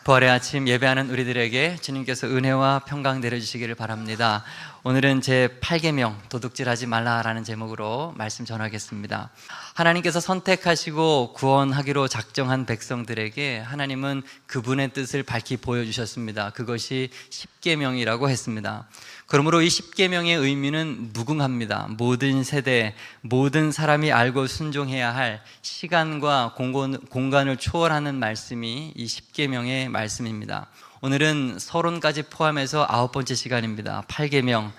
부활의 아침 예배하는 우리들에게 주님께서 은혜와 평강 내려주시기를 바랍니다. 오늘은 제 8계명 도둑질하지 말라라는 제목으로 말씀 전하겠습니다. 하나님께서 선택하시고 구원하기로 작정한 백성들에게 하나님은 그분의 뜻을 밝히 보여주셨습니다. 그것이 10계명이라고 했습니다. 그러므로 이 10계명의 의미는 무궁합니다. 모든 세대, 모든 사람이 알고 순종해야 할 시간과 공간을 초월하는 말씀이 이 10계명의 말씀입니다. 오늘은 서론까지 포함해서 9번째 시간입니다. 8계명.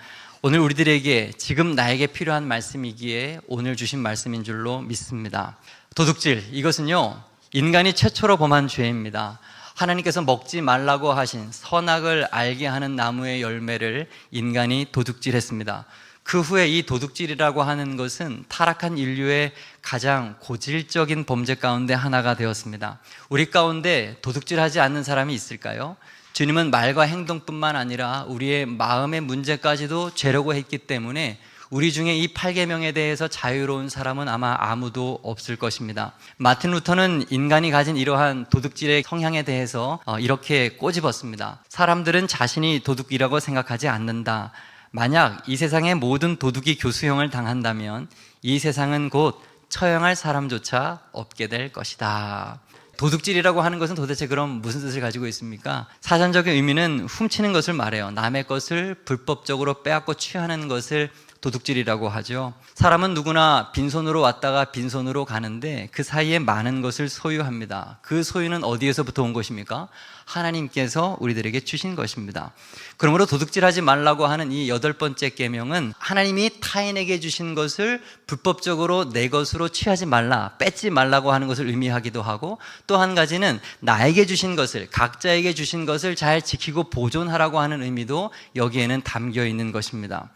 오늘 우리들에게 지금 나에게 필요한 말씀이기에 오늘 주신 말씀인 줄로 믿습니다. 도둑질, 이것은요 인간이 최초로 범한 죄입니다. 하나님께서 먹지 말라고 하신 선악을 알게 하는 나무의 열매를 인간이 도둑질했습니다. 그 후에 이 도둑질이라고 하는 것은 타락한 인류의 가장 고질적인 범죄 가운데 하나가 되었습니다. 우리 가운데 도둑질하지 않는 사람이 있을까요? 주님은 말과 행동뿐만 아니라 우리의 마음의 문제까지도 죄라고 했기 때문에 우리 중에 이 8계명에 대해서 자유로운 사람은 아마 아무도 없을 것입니다. 마틴 루터는 인간이 가진 이러한 도둑질의 성향에 대해서 이렇게 꼬집었습니다. 사람들은 자신이 도둑이라고 생각하지 않는다. 만약 이 세상의 모든 도둑이 교수형을 당한다면 이 세상은 곧 처형할 사람조차 없게 될 것이다. 도둑질이라고 하는 것은 도대체 그럼 무슨 뜻을 가지고 있습니까? 사전적인 의미는 훔치는 것을 말해요. 남의 것을 불법적으로 빼앗고 취하는 것을 도둑질이라고 하죠. 사람은 누구나 빈손으로 왔다가 빈손으로 가는데 그 사이에 많은 것을 소유합니다. 그 소유는 어디에서부터 온 것입니까? 하나님께서 우리들에게 주신 것입니다. 그러므로 도둑질하지 말라고 하는 이 8번째 계명은 하나님이 타인에게 주신 것을 불법적으로 내 것으로 취하지 말라, 뺏지 말라고 하는 것을 의미하기도 하고, 또 한 가지는 나에게 주신 것을, 각자에게 주신 것을 잘 지키고 보존하라고 하는 의미도 여기에는 담겨 있는 것입니다.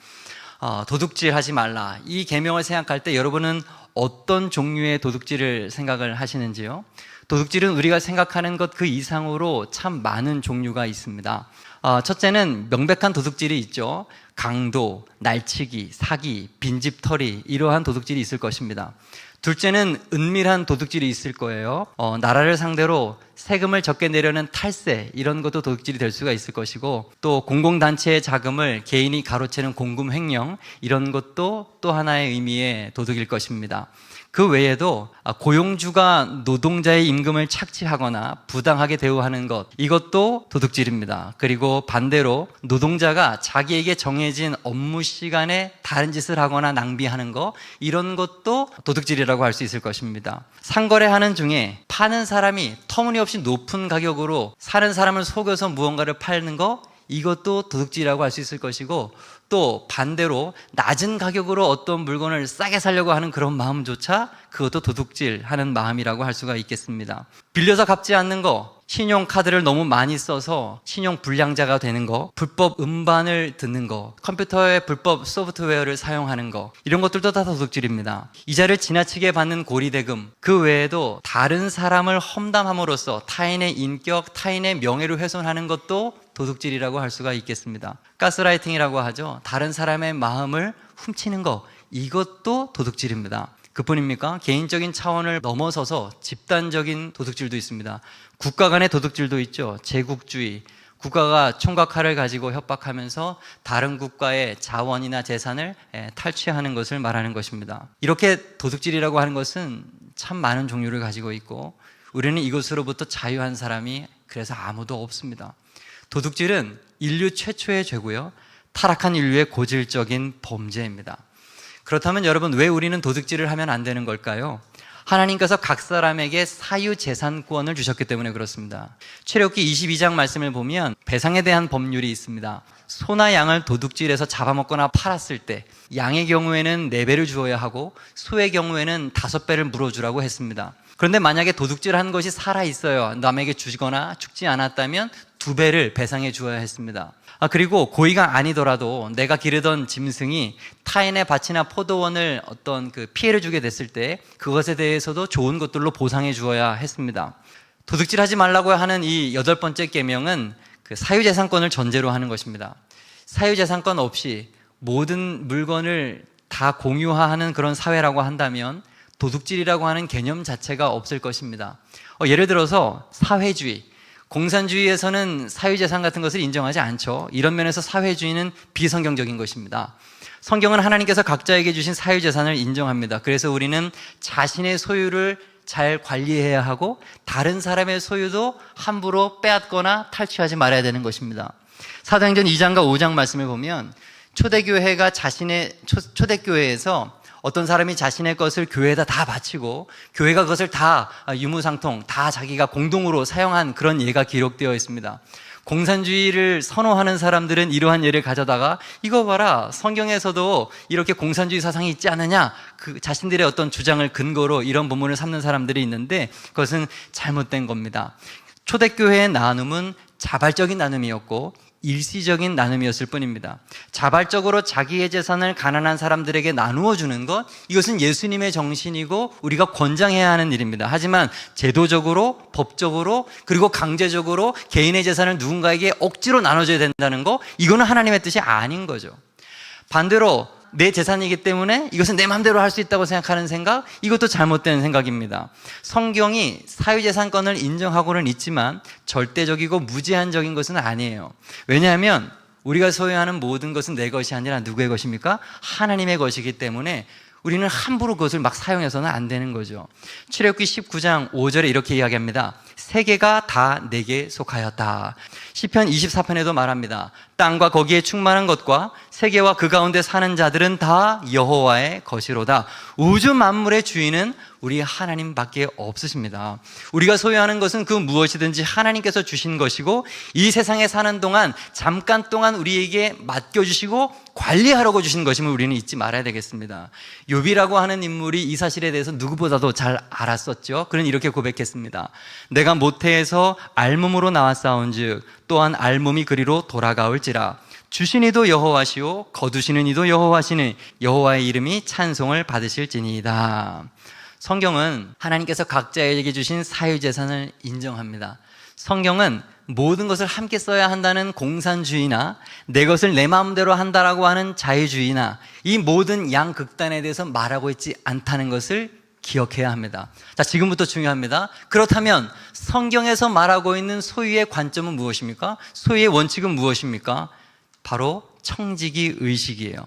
도둑질하지 말라, 이 계명을 생각할 때 여러분은 어떤 종류의 도둑질을 생각을 하시는지요? 도둑질은 우리가 생각하는 것 그 이상으로 참 많은 종류가 있습니다. 첫째는 명백한 도둑질이 있죠. 강도, 날치기, 사기, 빈집털이, 이러한 도둑질이 있을 것입니다. 둘째는 은밀한 도둑질이 있을 거예요. 나라를 상대로 세금을 적게 내려는 탈세, 이런 것도 도둑질이 될 수가 있을 것이고, 또 공공단체의 자금을 개인이 가로채는 공금 횡령, 이런 것도 또 하나의 의미의 도둑일 것입니다. 그 외에도 고용주가 노동자의 임금을 착취하거나 부당하게 대우하는 것, 이것도 도둑질입니다. 그리고 반대로 노동자가 자기에게 정해진 업무 시간에 다른 짓을 하거나 낭비하는 것, 이런 것도 도둑질이라고 할 수 있을 것입니다. 상거래하는 중에 파는 사람이 터무니없이 높은 가격으로 사는 사람을 속여서 무언가를 파는 것, 이것도 도둑질이라고 할 수 있을 것이고, 또 반대로 낮은 가격으로 어떤 물건을 싸게 사려고 하는 그런 마음조차 그것도 도둑질하는 마음이라고 할 수가 있겠습니다. 빌려서 갚지 않는 거, 신용카드를 너무 많이 써서 신용 불량자가 되는 거, 불법 음반을 듣는 거, 컴퓨터에 불법 소프트웨어를 사용하는 거, 이런 것들도 다 도둑질입니다. 이자를 지나치게 받는 고리대금, 그 외에도 다른 사람을 험담함으로써 타인의 인격, 타인의 명예를 훼손하는 것도 도둑질이라고 할 수가 있겠습니다. 가스라이팅이라고 하죠. 다른 사람의 마음을 훔치는 거, 이것도 도둑질입니다. 그뿐입니까? 개인적인 차원을 넘어서서 집단적인 도둑질도 있습니다. 국가 간의 도둑질도 있죠. 제국주의, 국가가 총각화를 가지고 협박하면서 다른 국가의 자원이나 재산을 탈취하는 것을 말하는 것입니다. 이렇게 도둑질이라고 하는 것은 참 많은 종류를 가지고 있고, 우리는 이것으로부터 자유한 사람이 그래서 아무도 없습니다. 도둑질은 인류 최초의 죄고요, 타락한 인류의 고질적인 범죄입니다. 그렇다면 여러분, 왜 우리는 도둑질을 하면 안 되는 걸까요? 하나님께서 각 사람에게 사유재산권을 주셨기 때문에 그렇습니다. 출애굽기 22장 말씀을 보면 배상에 대한 법률이 있습니다. 소나 양을 도둑질해서 잡아먹거나 팔았을 때 양의 경우에는 4배를 주어야 하고 소의 경우에는 5배를 물어주라고 했습니다. 그런데 만약에 도둑질한 것이 살아있어요, 남에게 주거나 죽지 않았다면 2배를 배상해 주어야 했습니다. 그리고 고의가 아니더라도 내가 기르던 짐승이 타인의 밭이나 포도원을 어떤 피해를 주게 됐을 때 그것에 대해서도 좋은 것들로 보상해 주어야 했습니다. 도둑질하지 말라고 하는 이 8번째 계명은 사유재산권을 전제로 하는 것입니다. 사유재산권 없이 모든 물건을 다 공유화하는 그런 사회라고 한다면 도둑질이라고 하는 개념 자체가 없을 것입니다. 예를 들어서 사회주의, 공산주의에서는 사유재산 같은 것을 인정하지 않죠. 이런 면에서 사회주의는 비성경적인 것입니다. 성경은 하나님께서 각자에게 주신 사유재산을 인정합니다. 그래서 우리는 자신의 소유를 잘 관리해야 하고 다른 사람의 소유도 함부로 빼앗거나 탈취하지 말아야 되는 것입니다. 사도행전 2장과 5장 말씀을 보면 초대교회가 초대교회에서 어떤 사람이 자신의 것을 교회에다 다 바치고 교회가 그것을 다 유무상통 다 자기가 공동으로 사용한 그런 예가 기록되어 있습니다. 공산주의를 선호하는 사람들은 이러한 예를 가져다가 이거 봐라, 성경에서도 이렇게 공산주의 사상이 있지 않느냐, 그 자신들의 어떤 주장을 근거로 이런 본문을 삼는 사람들이 있는데 그것은 잘못된 겁니다. 초대교회의 나눔은 자발적인 나눔이었고 일시적인 나눔이었을 뿐입니다. 자발적으로 자기의 재산을 가난한 사람들에게 나누어 주는 것, 이것은 예수님의 정신이고 우리가 권장해야 하는 일입니다. 하지만 제도적으로, 법적으로, 그리고 강제적으로 개인의 재산을 누군가에게 억지로 나눠줘야 된다는 거, 이거는 하나님의 뜻이 아닌 거죠. 반대로 내 재산이기 때문에 이것은 내 마음대로 할 수 있다고 생각하는 생각, 이것도 잘못된 생각입니다. 성경이 사유재산권을 인정하고는 있지만 절대적이고 무제한적인 것은 아니에요. 왜냐하면 우리가 소유하는 모든 것은 내 것이 아니라 누구의 것입니까? 하나님의 것이기 때문에 우리는 함부로 그것을 막 사용해서는 안 되는 거죠. 출애굽기 19장 5절에 이렇게 이야기합니다. 세계가 다 내게 속하였다. 시편 24편에도 말합니다. 땅과 거기에 충만한 것과 세계와 그 가운데 사는 자들은 다 여호와의 것이로다. 우주 만물의 주인은 우리 하나님밖에 없으십니다. 우리가 소유하는 것은 그 무엇이든지 하나님께서 주신 것이고 이 세상에 사는 동안 잠깐 동안 우리에게 맡겨주시고 관리하라고 주신 것임을 우리는 잊지 말아야 되겠습니다. 욥이라고 하는 인물이 이 사실에 대해서 누구보다도 잘 알았었죠. 그는 이렇게 고백했습니다. 내가 모태에서 알몸으로 나왔사온즉 또한 알몸이 그리로 돌아가올지라. 주신 이도 여호와시오 거두시는 이도 여호와시니 여호와의 이름이 찬송을 받으실지니이다. 성경은 하나님께서 각자에게 주신 사유재산을 인정합니다. 성경은 모든 것을 함께 써야 한다는 공산주의나 내 것을 내 마음대로 한다라고 하는 자유주의나 이 모든 양극단에 대해서 말하고 있지 않다는 것을 기억해야 합니다. 자, 지금부터 중요합니다. 그렇다면 성경에서 말하고 있는 소유의 관점은 무엇입니까? 소유의 원칙은 무엇입니까? 바로 청지기 의식이에요.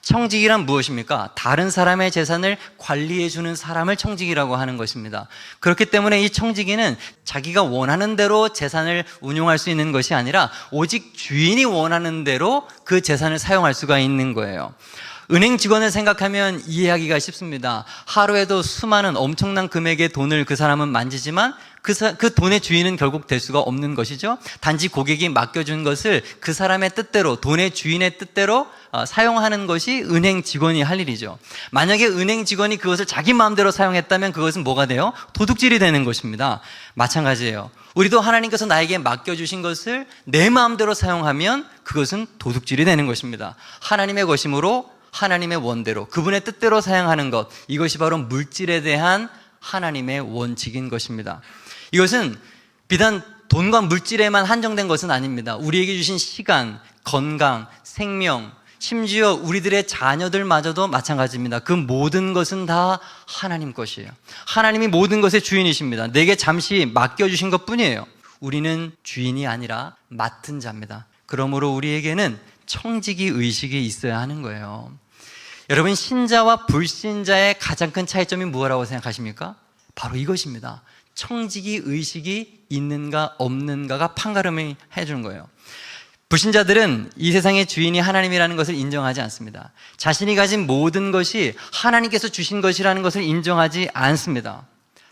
청지기란 무엇입니까? 다른 사람의 재산을 관리해주는 사람을 청지기라고 하는 것입니다. 그렇기 때문에 이 청지기는 자기가 원하는 대로 재산을 운용할 수 있는 것이 아니라 오직 주인이 원하는 대로 그 재산을 사용할 수가 있는 거예요. 은행 직원을 생각하면 이해하기가 쉽습니다. 하루에도 수많은 엄청난 금액의 돈을 그 사람은 만지지만 그 돈의 주인은 결국 될 수가 없는 것이죠. 단지 고객이 맡겨준 것을 그 사람의 뜻대로, 돈의 주인의 뜻대로 사용하는 것이 은행 직원이 할 일이죠. 만약에 은행 직원이 그것을 자기 마음대로 사용했다면 그것은 뭐가 돼요? 도둑질이 되는 것입니다. 마찬가지예요. 우리도 하나님께서 나에게 맡겨주신 것을 내 마음대로 사용하면 그것은 도둑질이 되는 것입니다. 하나님의 것이므로 하나님의 원대로, 그분의 뜻대로 사용하는 것, 이것이 바로 물질에 대한 하나님의 원칙인 것입니다. 이것은 비단 돈과 물질에만 한정된 것은 아닙니다. 우리에게 주신 시간, 건강, 생명, 심지어 우리들의 자녀들마저도 마찬가지입니다. 그 모든 것은 다 하나님 것이에요. 하나님이 모든 것의 주인이십니다. 내게 잠시 맡겨주신 것 뿐이에요. 우리는 주인이 아니라 맡은 자입니다. 그러므로 우리에게는 청지기 의식이 있어야 하는 거예요. 여러분, 신자와 불신자의 가장 큰 차이점이 무엇이라고 생각하십니까? 바로 이것입니다. 청지기 의식이 있는가 없는가가 판가름을 해주는 거예요. 불신자들은 이 세상의 주인이 하나님이라는 것을 인정하지 않습니다. 자신이 가진 모든 것이 하나님께서 주신 것이라는 것을 인정하지 않습니다.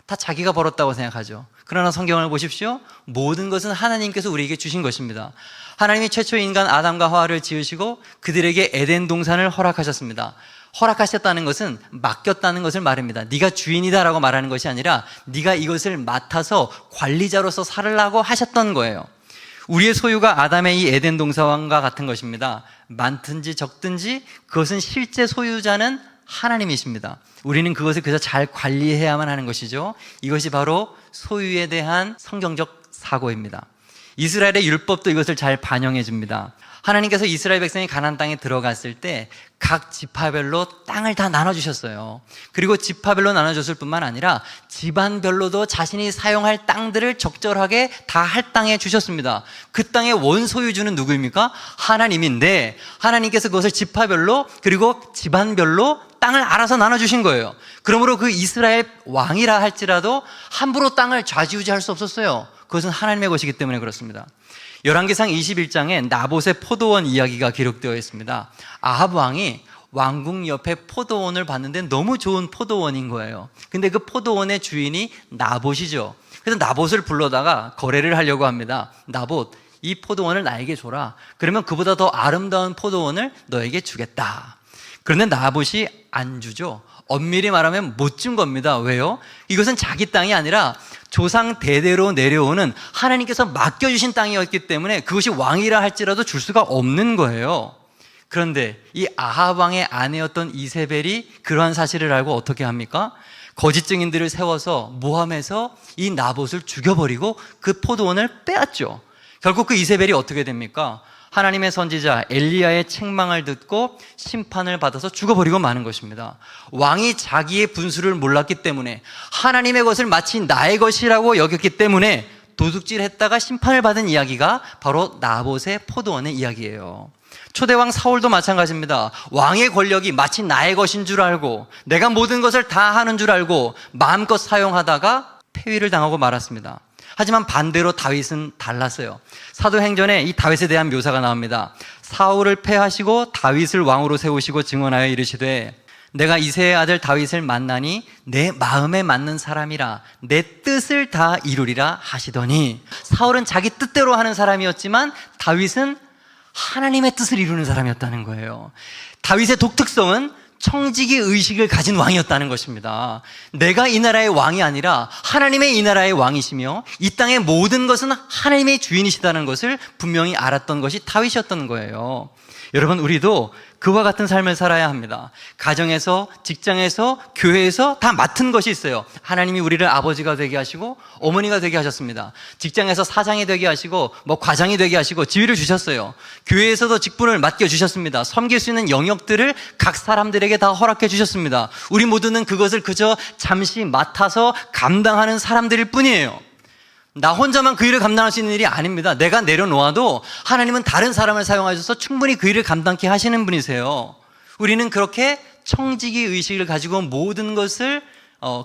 다 자기가 벌었다고 생각하죠. 그러나 성경을 보십시오. 모든 것은 하나님께서 우리에게 주신 것입니다. 하나님이 최초 인간 아담과 하와를 지으시고 그들에게 에덴 동산을 허락하셨습니다. 허락하셨다는 것은 맡겼다는 것을 말합니다. 네가 주인이다라고 말하는 것이 아니라 네가 이것을 맡아서 관리자로서 살으라고 하셨던 거예요. 우리의 소유가 아담의 이 에덴 동산과 같은 것입니다. 많든지 적든지 그것은 실제 소유자는 하나님이십니다. 우리는 그것을 그저 잘 관리해야만 하는 것이죠. 이것이 바로 소유에 대한 성경적 사고입니다. 이스라엘의 율법도 이것을 잘 반영해 줍니다. 하나님께서 이스라엘 백성이 가나안 땅에 들어갔을 때 각 지파별로 땅을 다 나눠주셨어요. 그리고 지파별로 나눠줬을 뿐만 아니라 집안별로도 자신이 사용할 땅들을 적절하게 다 할 땅에 주셨습니다. 그 땅의 원소유주는 누구입니까? 하나님인데 하나님께서 그것을 지파별로 그리고 집안별로 땅을 알아서 나눠주신 거예요. 그러므로 그 이스라엘 왕이라 할지라도 함부로 땅을 좌지우지할 수 없었어요. 그것은 하나님의 것이기 때문에 그렇습니다. 열왕기상 21장에 나봇의 포도원 이야기가 기록되어 있습니다. 아합 왕이 왕궁 옆에 포도원을 봤는데 너무 좋은 포도원인 거예요. 근데 그 포도원의 주인이 나봇이죠. 그래서 나봇을 불러다가 거래를 하려고 합니다. 나봇, 이 포도원을 나에게 줘라. 그러면 그보다 더 아름다운 포도원을 너에게 주겠다. 그런데 나봇이 안 주죠. 엄밀히 말하면 못 준 겁니다. 왜요? 이것은 자기 땅이 아니라 조상 대대로 내려오는 하나님께서 맡겨주신 땅이었기 때문에 그것이 왕이라 할지라도 줄 수가 없는 거예요. 그런데 이 아합 왕의 아내였던 이세벨이 그러한 사실을 알고 어떻게 합니까? 거짓 증인들을 세워서 모함해서 이 나봇을 죽여버리고 그 포도원을 빼앗죠. 결국 그 이세벨이 어떻게 됩니까? 하나님의 선지자 엘리야의 책망을 듣고 심판을 받아서 죽어버리고 마는 것입니다. 왕이 자기의 분수를 몰랐기 때문에 하나님의 것을 마치 나의 것이라고 여겼기 때문에 도둑질했다가 심판을 받은 이야기가 바로 나봇의 포도원의 이야기예요. 초대왕 사울도 마찬가지입니다. 왕의 권력이 마치 나의 것인 줄 알고 내가 모든 것을 다 하는 줄 알고 마음껏 사용하다가 폐위를 당하고 말았습니다. 하지만 반대로 다윗은 달랐어요. 사도행전에 이 다윗에 대한 묘사가 나옵니다. 사울을 패하시고 다윗을 왕으로 세우시고 증언하여 이르시되 내가 이새의 아들 다윗을 만나니 내 마음에 맞는 사람이라 내 뜻을 다 이루리라 하시더니 사울은 자기 뜻대로 하는 사람이었지만 다윗은 하나님의 뜻을 이루는 사람이었다는 거예요. 다윗의 독특성은 청지기 의식을 가진 왕이었다는 것입니다. 내가 이 나라의 왕이 아니라 하나님의 이 나라의 왕이시며 이 땅의 모든 것은 하나님의 주인이시다는 것을 분명히 알았던 것이 다윗이었던 거예요. 여러분, 우리도 그와 같은 삶을 살아야 합니다. 가정에서, 직장에서, 교회에서 다 맡은 것이 있어요. 하나님이 우리를 아버지가 되게 하시고 어머니가 되게 하셨습니다. 직장에서 사장이 되게 하시고 과장이 되게 하시고 지위를 주셨어요. 교회에서도 직분을 맡겨주셨습니다. 섬길 수 있는 영역들을 각 사람들에게 다 허락해 주셨습니다. 우리 모두는 그것을 그저 잠시 맡아서 감당하는 사람들일 뿐이에요. 나 혼자만 그 일을 감당할 수 있는 일이 아닙니다. 내가 내려놓아도 하나님은 다른 사람을 사용하셔서 충분히 그 일을 감당케 하시는 분이세요. 우리는 그렇게 청지기 의식을 가지고 모든 것을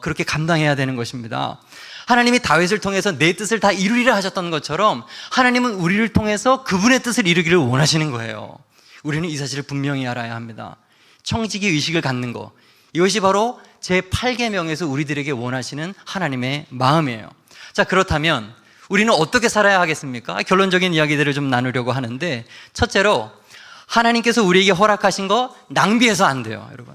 그렇게 감당해야 되는 것입니다. 하나님이 다윗을 통해서 내 뜻을 다 이루리라 하셨던 것처럼 하나님은 우리를 통해서 그분의 뜻을 이루기를 원하시는 거예요. 우리는 이 사실을 분명히 알아야 합니다. 청지기 의식을 갖는 것, 이것이 바로 제8계명에서 우리들에게 원하시는 하나님의 마음이에요. 자, 그렇다면 우리는 어떻게 살아야 하겠습니까? 결론적인 이야기들을 좀 나누려고 하는데, 첫째로 하나님께서 우리에게 허락하신 거 낭비해서 안 돼요, 여러분.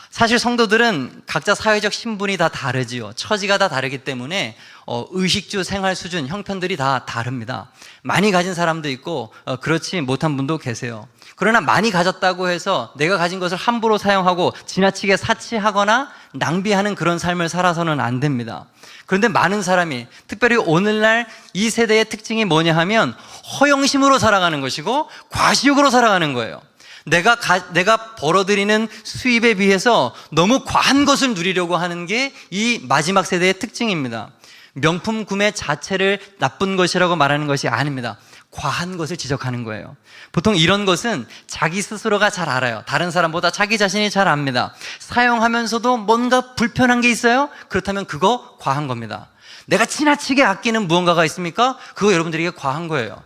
사실 성도들은 각자 사회적 신분이 다 다르지요. 처지가 다 다르기 때문에 의식주, 생활 수준, 형편들이 다 다릅니다. 많이 가진 사람도 있고 그렇지 못한 분도 계세요. 그러나 많이 가졌다고 해서 내가 가진 것을 함부로 사용하고 지나치게 사치하거나 낭비하는 그런 삶을 살아서는 안 됩니다. 그런데 많은 사람이, 특별히 오늘날 이 세대의 특징이 뭐냐 하면 허영심으로 살아가는 것이고 과시욕으로 살아가는 거예요. 내가 벌어들이는 수입에 비해서 너무 과한 것을 누리려고 하는 게 이 마지막 세대의 특징입니다. 명품 구매 자체를 나쁜 것이라고 말하는 것이 아닙니다. 과한 것을 지적하는 거예요. 보통 이런 것은 자기 스스로가 잘 알아요. 다른 사람보다 자기 자신이 잘 압니다. 사용하면서도 뭔가 불편한 게 있어요? 그렇다면 그거 과한 겁니다. 내가 지나치게 아끼는 무언가가 있습니까? 그거 여러분들에게 과한 거예요.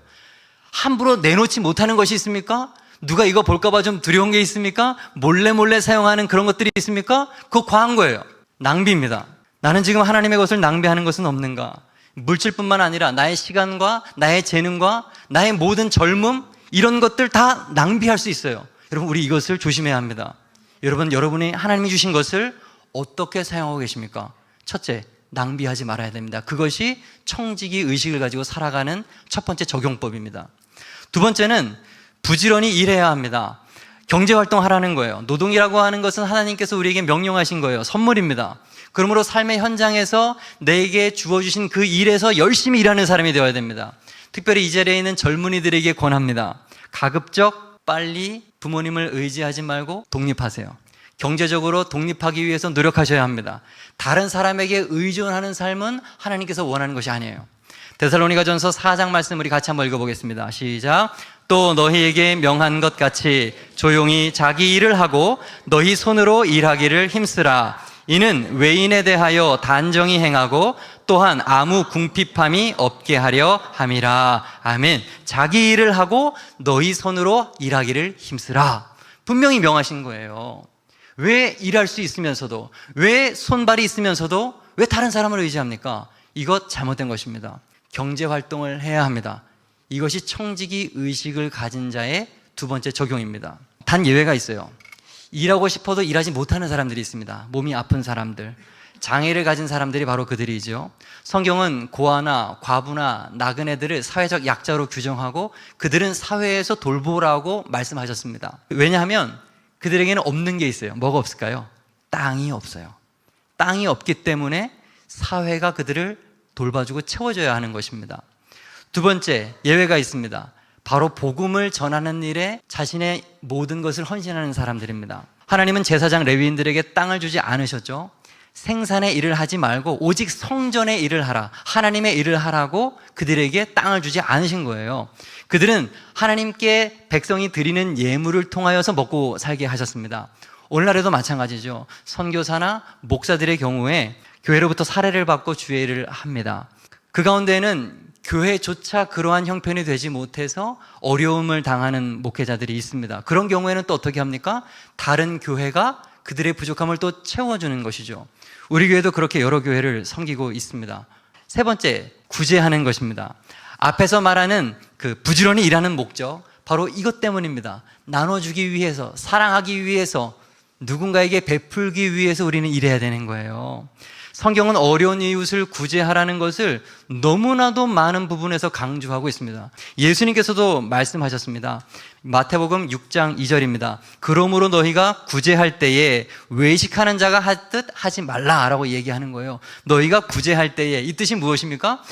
함부로 내놓지 못하는 것이 있습니까? 누가 이거 볼까봐 좀 두려운 게 있습니까? 몰래 사용하는 그런 것들이 있습니까? 그거 과한 거예요. 낭비입니다. 나는 지금 하나님의 것을 낭비하는 것은 없는가? 물질뿐만 아니라 나의 시간과 나의 재능과 나의 모든 젊음, 이런 것들 다 낭비할 수 있어요. 여러분, 우리 이것을 조심해야 합니다. 여러분이 하나님이 주신 것을 어떻게 사용하고 계십니까? 첫째, 낭비하지 말아야 됩니다. 그것이 청지기 의식을 가지고 살아가는 첫 번째 적용법입니다. 두 번째는 부지런히 일해야 합니다. 경제활동 하라는 거예요. 노동이라고 하는 것은 하나님께서 우리에게 명령하신 거예요. 선물입니다. 그러므로 삶의 현장에서 내게 주어주신 그 일에서 열심히 일하는 사람이 되어야 됩니다. 특별히 이 자리에 있는 젊은이들에게 권합니다. 가급적 빨리 부모님을 의지하지 말고 독립하세요. 경제적으로 독립하기 위해서 노력하셔야 합니다. 다른 사람에게 의존하는 삶은 하나님께서 원하는 것이 아니에요. 데살로니가전서 4장 말씀 우리 같이 한번 읽어보겠습니다. 시작. 또 너희에게 명한 것 같이 조용히 자기 일을 하고 너희 손으로 일하기를 힘쓰라. 이는 외인에 대하여 단정히 행하고 또한 아무 궁핍함이 없게 하려 함이라. 아멘. 자기 일을 하고 너희 손으로 일하기를 힘쓰라. 분명히 명하신 거예요. 왜 일할 수 있으면서도, 왜 손발이 있으면서도 왜 다른 사람을 의지합니까? 이것 잘못된 것입니다. 경제활동을 해야 합니다. 이것이 청지기 의식을 가진 자의 두 번째 적용입니다. 단 예외가 있어요. 일하고 싶어도 일하지 못하는 사람들이 있습니다. 몸이 아픈 사람들, 장애를 가진 사람들이 바로 그들이죠. 성경은 고아나 과부나 나그네들을 사회적 약자로 규정하고 그들은 사회에서 돌보라고 말씀하셨습니다. 왜냐하면 그들에게는 없는 게 있어요. 뭐가 없을까요? 땅이 없어요. 땅이 없기 때문에 사회가 그들을 돌봐주고 채워줘야 하는 것입니다. 두 번째 예외가 있습니다. 바로 복음을 전하는 일에 자신의 모든 것을 헌신하는 사람들입니다. 하나님은 제사장 레위인들에게 땅을 주지 않으셨죠. 생산의 일을 하지 말고 오직 성전의 일을 하라, 하나님의 일을 하라고 그들에게 땅을 주지 않으신 거예요. 그들은 하나님께 백성이 드리는 예물을 통하여서 먹고 살게 하셨습니다. 오늘날에도 마찬가지죠. 선교사나 목사들의 경우에 교회로부터 사례를 받고 주의 일을 합니다. 그 가운데는 교회조차 그러한 형편이 되지 못해서 어려움을 당하는 목회자들이 있습니다. 그런 경우에는 또 어떻게 합니까? 다른 교회가 그들의 부족함을 또 채워주는 것이죠. 우리 교회도 그렇게 여러 교회를 섬기고 있습니다. 세 번째, 구제하는 것입니다. 앞에서 말하는 그 부지런히 일하는 목적, 바로 이것 때문입니다. 나눠주기 위해서, 사랑하기 위해서, 누군가에게 베풀기 위해서 우리는 일해야 되는 거예요. 성경은 어려운 이웃을 구제하라는 것을 너무나도 많은 부분에서 강조하고 있습니다. 예수님께서도 말씀하셨습니다. 마태복음 6장 2절입니다. 그러므로 너희가 구제할 때에 외식하는 자가 하듯 하지 말라라고 얘기하는 거예요. 너희가 구제할 때에, 이 뜻이 무엇입니까?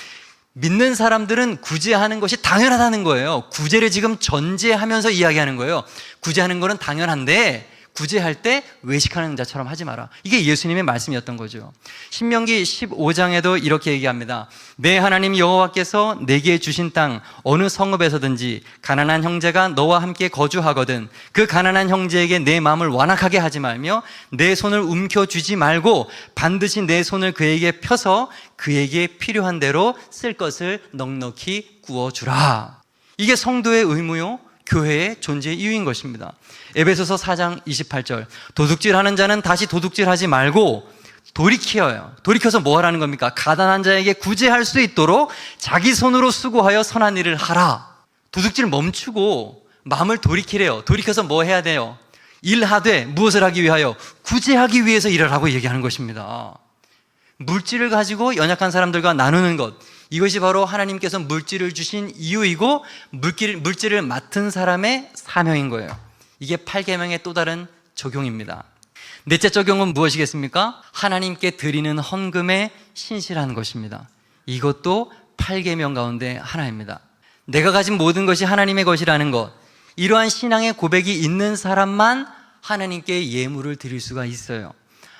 믿는 사람들은 구제하는 것이 당연하다는 거예요. 구제를 지금 전제하면서 이야기하는 거예요. 구제하는 것은 당연한데 구제할 때 외식하는 자처럼 하지 마라. 이게 예수님의 말씀이었던 거죠. 신명기 15장에도 이렇게 얘기합니다. 내 하나님 여호와께서 내게 주신 땅 어느 성읍에서든지 가난한 형제가 너와 함께 거주하거든 그 가난한 형제에게 내 마음을 완악하게 하지 말며 내 손을 움켜쥐지 말고 반드시 내 손을 그에게 펴서 그에게 필요한 대로 쓸 것을 넉넉히 구워주라. 이게 성도의 의무요, 교회의 존재의 이유인 것입니다. 에베소서 4장 28절, 도둑질하는 자는 다시 도둑질하지 말고 돌이켜서 뭐 하라는 겁니까? 가난한 자에게 구제할 수 있도록 자기 손으로 수고하여 선한 일을 하라. 도둑질 멈추고 마음을 돌이키래요. 돌이켜서 뭐 해야 돼요? 일하되 무엇을 하기 위하여? 구제하기 위해서 일을 하고 얘기하는 것입니다. 물질을 가지고 연약한 사람들과 나누는 것, 이것이 바로 하나님께서 물질을 주신 이유이고 물질을 맡은 사람의 사명인 거예요. 이게 8계명의 또 다른 적용입니다. 넷째 적용은 무엇이겠습니까? 하나님께 드리는 헌금에 신실한 것입니다. 이것도 8계명 가운데 하나입니다. 내가 가진 모든 것이 하나님의 것이라는 것, 이러한 신앙의 고백이 있는 사람만 하나님께 예물을 드릴 수가 있어요.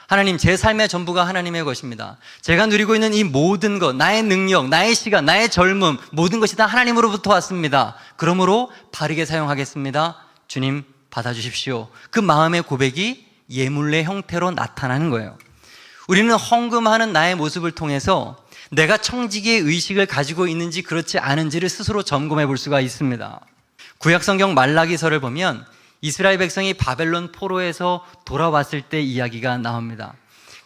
하나님, 제 삶의 전부가 하나님의 것입니다. 제가 누리고 있는 이 모든 것, 나의 능력, 나의 시간, 나의 젊음, 모든 것이 다 하나님으로부터 왔습니다. 그러므로 바르게 사용하겠습니다. 주님, 받아주십시오. 그 마음의 고백이 예물의 형태로 나타나는 거예요. 우리는 헌금하는 나의 모습을 통해서 내가 청지기의 의식을 가지고 있는지 그렇지 않은지를 스스로 점검해 볼 수가 있습니다. 구약성경 말라기서를 보면 이스라엘 백성이 바벨론 포로에서 돌아왔을 때 이야기가 나옵니다.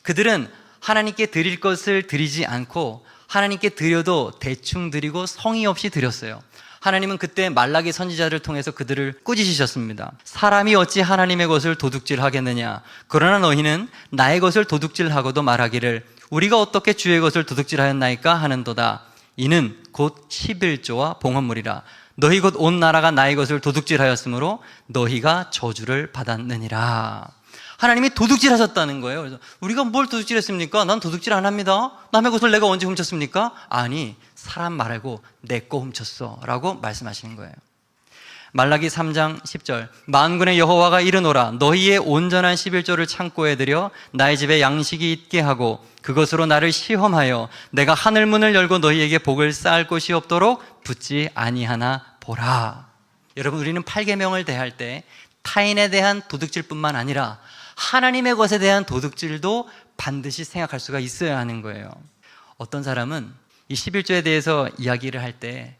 그들은 하나님께 드릴 것을 드리지 않고 하나님께 드려도 대충 드리고 성의 없이 드렸어요. 하나님은 그때 말라기 선지자를 통해서 그들을 꾸짖으셨습니다. 사람이 어찌 하나님의 것을 도둑질하겠느냐? 그러나 너희는 나의 것을 도둑질하고도 말하기를 우리가 어떻게 주의 것을 도둑질하였나이까 하는도다. 이는 곧 11조와 봉헌물이라. 너희 곧 온 나라가 나의 것을 도둑질하였으므로 너희가 저주를 받았느니라. 하나님이 도둑질 하셨다는 거예요. 그래서 우리가 뭘 도둑질 했습니까? 난 도둑질 안 합니다. 남의 것을 내가 언제 훔쳤습니까? 아니, 사람 말고 내 거 훔쳤어 라고 말씀하시는 거예요. 말라기 3장 10절, 만군의 여호와가 이르노라, 너희의 온전한 11조를 창고에 들여 나의 집에 양식이 있게 하고 그것으로 나를 시험하여 내가 하늘문을 열고 너희에게 복을 쌓을 곳이 없도록 붙지 아니하나 보라. 여러분, 우리는 8계명을 대할 때 타인에 대한 도둑질뿐만 아니라 하나님의 것에 대한 도둑질도 반드시 생각할 수가 있어야 하는 거예요. 어떤 사람은 이 11조에 대해서 이야기를 할 때,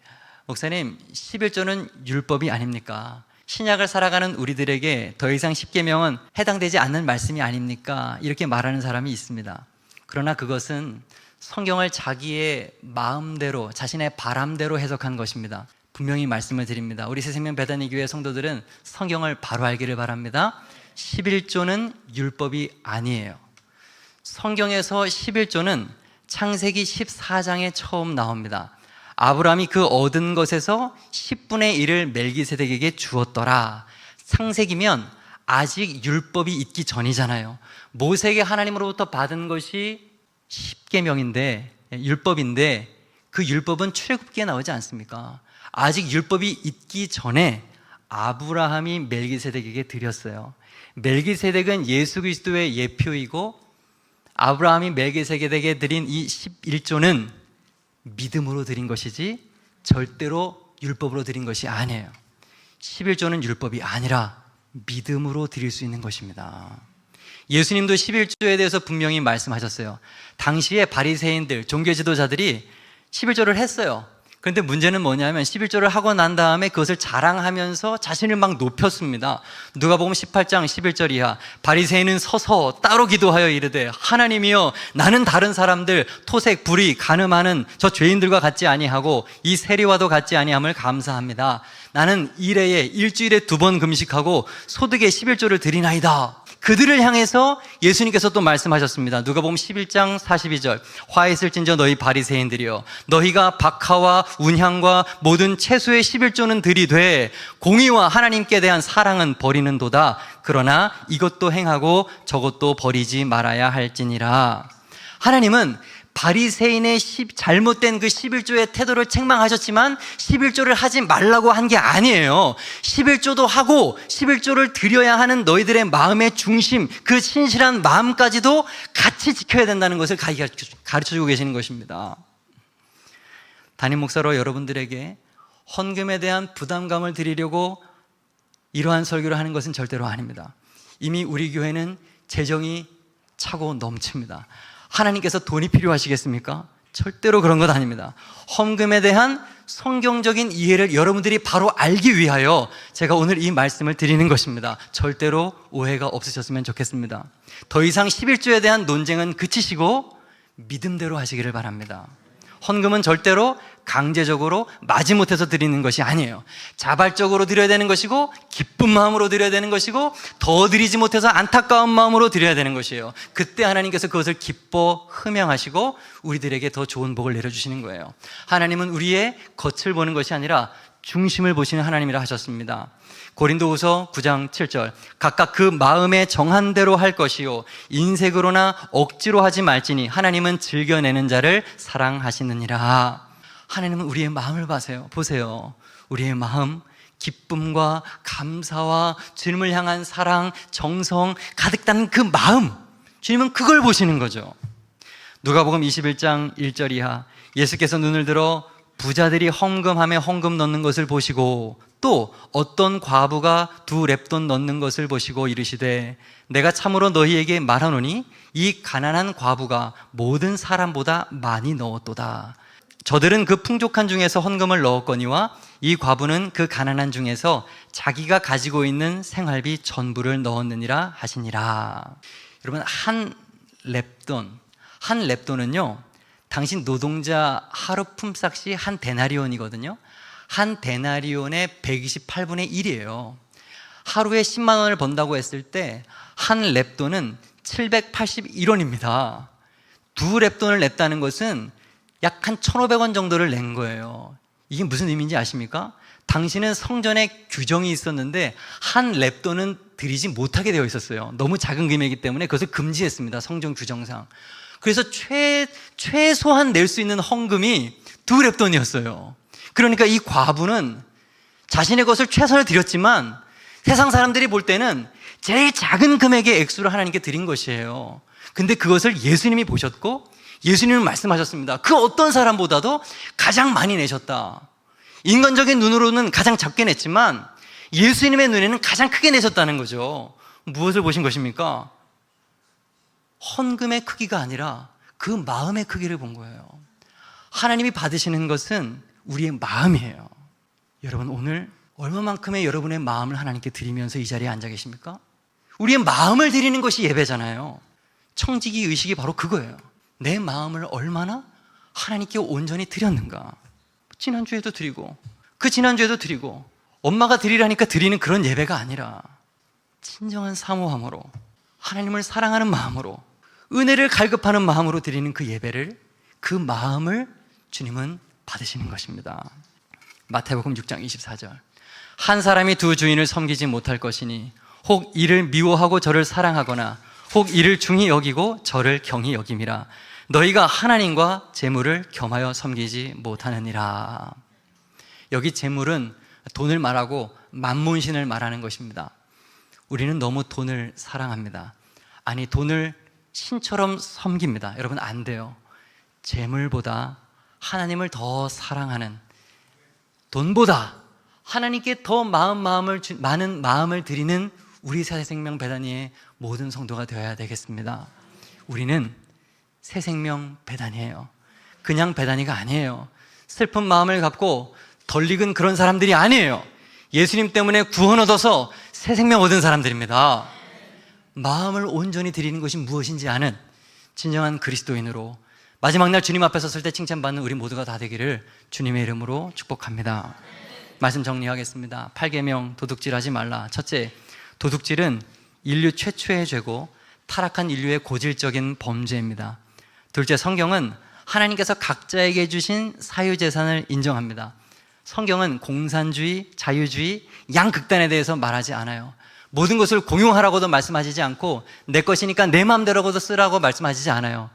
목사님, 11조는 율법이 아닙니까? 신약을 살아가는 우리들에게 더 이상 10계명은 해당되지 않는 말씀이 아닙니까? 이렇게 말하는 사람이 있습니다. 그러나 그것은 성경을 자기의 마음대로, 자신의 바람대로 해석한 것입니다. 분명히 말씀을 드립니다. 우리 새생명 베다니 교회 성도들은 성경을 바로 알기를 바랍니다. 11조는 율법이 아니에요. 성경에서 11조는 창세기 14장에 처음 나옵니다. 아브라함이 그 얻은 것에서 10분의 1을 멜기세덱에게 주었더라. 창세기면 아직 율법이 있기 전이잖아요. 모세에게 하나님으로부터 받은 것이 10계명인데, 율법인데, 그 율법은 출애굽기에 나오지 않습니까? 아직 율법이 있기 전에 아브라함이 멜기세덱에게 드렸어요. 멜기세덱은 예수 그리스도의 예표이고, 아브라함이 멜기세덱에게 드린 이 11조는 믿음으로 드린 것이지 절대로 율법으로 드린 것이 아니에요. 11조는 율법이 아니라 믿음으로 드릴 수 있는 것입니다. 예수님도 11조에 대해서 분명히 말씀하셨어요. 당시에 바리새인들, 종교 지도자들이 11조를 했어요. 그런데 문제는 뭐냐면 11조를 하고 난 다음에 그것을 자랑하면서 자신을 막 높였습니다. 누가복음 18장 11절 이하, 바리새인은 서서 따로 기도하여 이르되 하나님이여, 나는 다른 사람들 토색, 불의, 간음하는 저 죄인들과 같지 아니하고 이 세리와도 같지 아니함을 감사합니다. 나는 일주일에 2번 금식하고 소득의 11조를 드리나이다. 그들을 향해서 예수님께서 또 말씀하셨습니다. 누가복음 11장 42절, 화 있을진저 너희 바리새인들이여, 너희가 박하와 운향과 모든 채소의 11조는 들이되 공의와 하나님께 대한 사랑은 버리는도다. 그러나 이것도 행하고 저것도 버리지 말아야 할지니라. 하나님은 바리새인의 잘못된 그 11조의 태도를 책망하셨지만 11조를 하지 말라고 한 게 아니에요. 11조도 하고 11조를 드려야 하는 너희들의 마음의 중심, 그 신실한 마음까지도 같이 지켜야 된다는 것을 가르쳐주고 계시는 것입니다. 담임 목사로 여러분들에게 헌금에 대한 부담감을 드리려고 이러한 설교를 하는 것은 절대로 아닙니다. 이미 우리 교회는 재정이 차고 넘칩니다. 하나님께서 돈이 필요하시겠습니까? 절대로 그런 것 아닙니다. 헌금에 대한 성경적인 이해를 여러분들이 바로 알기 위하여 제가 오늘 이 말씀을 드리는 것입니다. 절대로 오해가 없으셨으면 좋겠습니다. 더 이상 11조에 대한 논쟁은 그치시고 믿음대로 하시기를 바랍니다. 헌금은 절대로 강제적으로 마지못해서 드리는 것이 아니에요. 자발적으로 드려야 되는 것이고, 기쁜 마음으로 드려야 되는 것이고, 더 드리지 못해서 안타까운 마음으로 드려야 되는 것이에요. 그때 하나님께서 그것을 기뻐 흠양하시고 우리들에게 더 좋은 복을 내려주시는 거예요. 하나님은 우리의 겉을 보는 것이 아니라 중심을 보시는 하나님이라 하셨습니다. 고린도후서 9장 7절, 각각 그 마음에 정한 대로 할 것이요 인색으로나 억지로 하지 말지니 하나님은 즐겨내는 자를 사랑하시느니라. 하나님은 우리의 마음을 보세요. 우리의 마음, 기쁨과 감사와 주님을 향한 사랑, 정성 가득 단 그 마음, 주님은 그걸 보시는 거죠. 누가복음 21장 1절 이하, 예수께서 눈을 들어 부자들이 헌금함에 헌금 넣는 것을 보시고 또 어떤 과부가 2렙돈 넣는 것을 보시고 이르시되 내가 참으로 너희에게 말하노니 이 가난한 과부가 모든 사람보다 많이 넣었도다. 저들은 그 풍족한 중에서 헌금을 넣었거니와 이 과부는 그 가난한 중에서 자기가 가지고 있는 생활비 전부를 넣었느니라 하시니라. 여러분, 한 렙돈은요 당신 노동자 하루 품삯이 한 데나리온이거든요. 한 데나리온의 128분의 1이에요. 하루에 10만 원을 번다고 했을 때 한 렙돈은 781원입니다. 2렙돈을 냈다는 것은 약 한 1,500원 정도를 낸 거예요. 이게 무슨 의미인지 아십니까? 당신은 성전에 규정이 있었는데 한 렙돈은 드리지 못하게 되어 있었어요. 너무 작은 금액이기 때문에 그것을 금지했습니다. 성전 규정상. 그래서 최소한 낼 수 있는 헌금이 2렙돈이었어요. 그러니까 이 과부는 자신의 것을 최선을 드렸지만 세상 사람들이 볼 때는 제일 작은 금액의 액수를 하나님께 드린 것이에요. 근데 그것을 예수님이 보셨고 예수님은 말씀하셨습니다. 그 어떤 사람보다도 가장 많이 내셨다. 인간적인 눈으로는 가장 작게 냈지만 예수님의 눈에는 가장 크게 내셨다는 거죠. 무엇을 보신 것입니까? 헌금의 크기가 아니라 그 마음의 크기를 본 거예요. 하나님이 받으시는 것은 우리의 마음이에요. 여러분, 오늘 얼마만큼의 여러분의 마음을 하나님께 드리면서 이 자리에 앉아 계십니까? 우리의 마음을 드리는 것이 예배잖아요. 청지기 의식이 바로 그거예요. 내 마음을 얼마나 하나님께 온전히 드렸는가. 지난주에도 드리고 그 지난주에도 드리고 엄마가 드리라니까 드리는 그런 예배가 아니라 진정한 사모함으로 하나님을 사랑하는 마음으로 은혜를 갈급하는 마음으로 드리는 그 예배를, 그 마음을 주님은 받으시는 것입니다. 마태복음 6장 24절, 한 사람이 두 주인을 섬기지 못할 것이니 혹 이를 미워하고 저를 사랑하거나 혹 이를 중히 여기고 저를 경히 여김이라. 너희가 하나님과 재물을 겸하여 섬기지 못하느니라. 여기 재물은 돈을 말하고 만몬신을 말하는 것입니다. 우리는 너무 돈을 사랑합니다. 아니, 돈을 신처럼 섬깁니다. 여러분, 안 돼요. 재물보다 하나님을 더 사랑하는, 돈보다 하나님께 더 많은 마음을 드리는 우리 새생명 배단위의 모든 성도가 되어야 되겠습니다. 우리는 새생명 배단이에요. 그냥 배단위가 아니에요. 슬픈 마음을 갖고 덜 익은 그런 사람들이 아니에요. 예수님 때문에 구원 얻어서 새생명 얻은 사람들입니다. 마음을 온전히 드리는 것이 무엇인지 아는 진정한 그리스도인으로 마지막 날 주님 앞에 섰을 때 칭찬받는 우리 모두가 다 되기를 주님의 이름으로 축복합니다. 말씀 정리하겠습니다. 8계명 도둑질하지 말라. 첫째, 도둑질은 인류 최초의 죄고 타락한 인류의 고질적인 범죄입니다. 둘째, 성경은 하나님께서 각자에게 주신 사유재산을 인정합니다. 성경은 공산주의, 자유주의, 양극단에 대해서 말하지 않아요. 모든 것을 공용하라고도 말씀하시지 않고 내 것이니까 내 마음대로도 쓰라고 말씀하시지 않아요.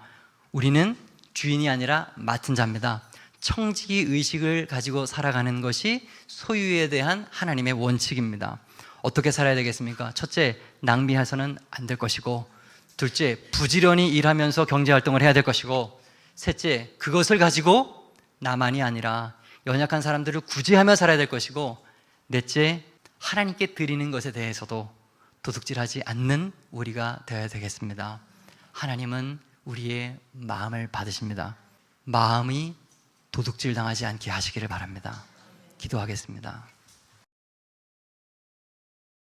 우리는 주인이 아니라 맡은 자입니다. 청지기 의식을 가지고 살아가는 것이 소유에 대한 하나님의 원칙입니다. 어떻게 살아야 되겠습니까? 첫째, 낭비해서는 안 될 것이고, 둘째, 부지런히 일하면서 경제활동을 해야 될 것이고, 셋째, 그것을 가지고 나만이 아니라 연약한 사람들을 구제하며 살아야 될 것이고, 넷째, 하나님께 드리는 것에 대해서도 도둑질하지 않는 우리가 되어야 되겠습니다. 하나님은 우리의 마음을 받으십니다. 마음이 도둑질 당하지 않게 하시기를 바랍니다. 기도하겠습니다.